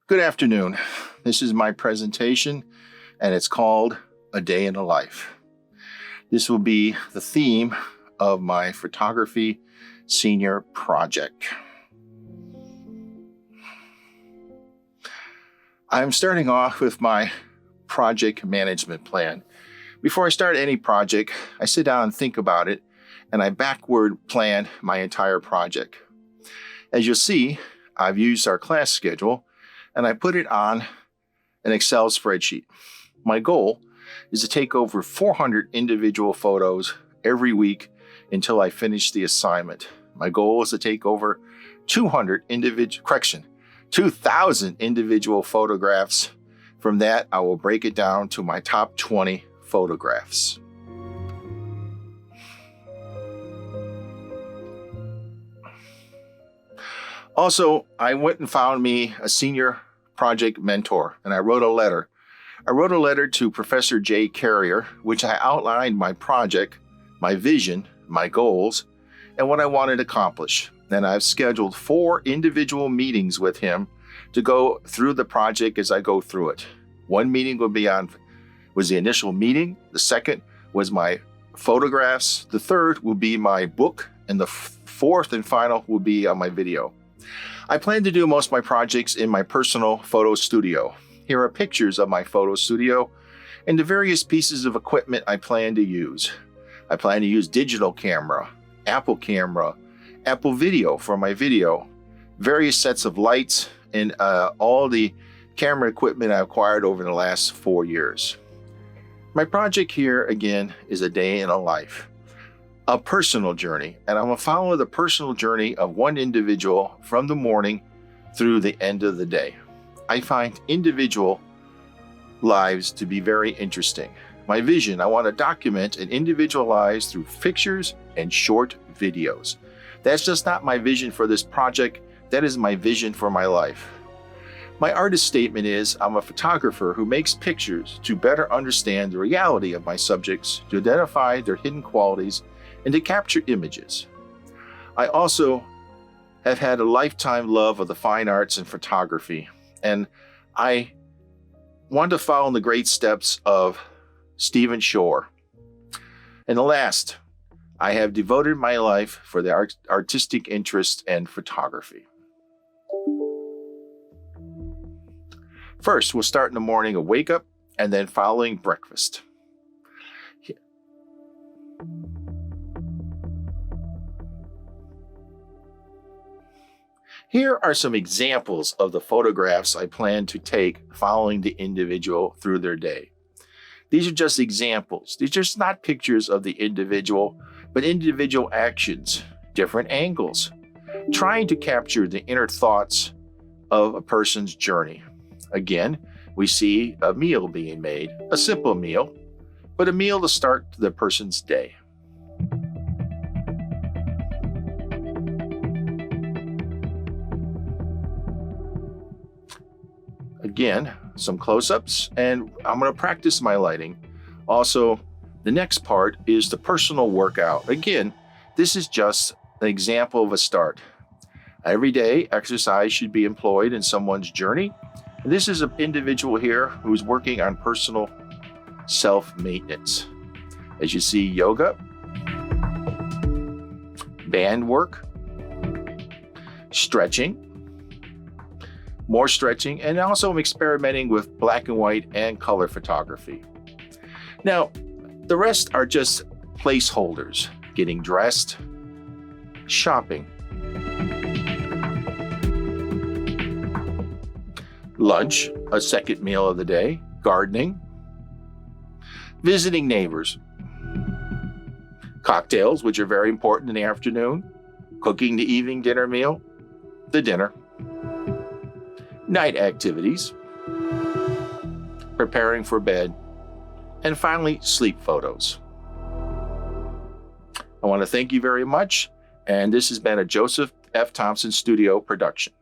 Good afternoon. This is my presentation, and it's called A Day in the Life. This will be the theme of my photography senior project. I'm starting off with my project management plan. Before I start any project, I sit down and think about it, and I backward plan my entire project. As you'll see, I've used our class schedule, and I put it on an Excel spreadsheet. My goal is to take over 400 individual photos every week until I finish the assignment. My goal is to take over 2,000 individual photographs. From that, I will break it down to my top 20 photographs. Also, I went and found me a senior project mentor, and I wrote a letter. I wrote a letter to Professor Jay Carrier, which I outlined my project, my vision, my goals, and what I wanted to accomplish. And I've scheduled 4 individual meetings with him to go through the project as I go through it. One meeting was the initial meeting. The second was my photographs. The third will be my book, and the fourth and final will be on my video. I plan to do most of my projects in my personal photo studio. Here are pictures of my photo studio and the various pieces of equipment I plan to use. I plan to use digital camera, Apple Video for my video, various sets of lights, and all the camera equipment I acquired over the last 4 years. My project here, again, is a day in a life. A personal journey, and I'm going to follow the personal journey of one individual from the morning through the end of the day. I find individual lives to be very interesting. My vision, I want to document an individual lives through pictures and short videos. That's just not my vision for this project, that is my vision for my life. My artist statement is, I'm a photographer who makes pictures to better understand the reality of my subjects, to identify their hidden qualities, and to capture images. I also have had a lifetime love of the fine arts and photography, and I want to follow in the great steps of Stephen Shore. And the last, I have devoted my life for the artistic interest and photography. First, we'll start in the morning, a wake up, and then following breakfast. Here are some examples of the photographs I plan to take following the individual through their day. These are just examples. These are just not pictures of the individual, but individual actions, different angles, trying to capture the inner thoughts of a person's journey. Again, we see a meal being made, a simple meal, but a meal to start the person's day. Again, some close-ups, and I'm going to practice my lighting. Also, the next part is the personal workout. Again, this is just an example of a start. Every day, exercise should be employed in someone's journey. And this is an individual here who's working on personal self-maintenance. As you see, yoga, band work, stretching, more stretching, and also I'm experimenting with black and white and color photography. Now, the rest are just placeholders, getting dressed, shopping, lunch, a second meal of the day, gardening, visiting neighbors, cocktails, which are very important in the afternoon, cooking the evening dinner meal, the dinner, night activities, preparing for bed, and finally, sleep photos. I want to thank you very much, and this has been a Joseph F. Thompson Studio production.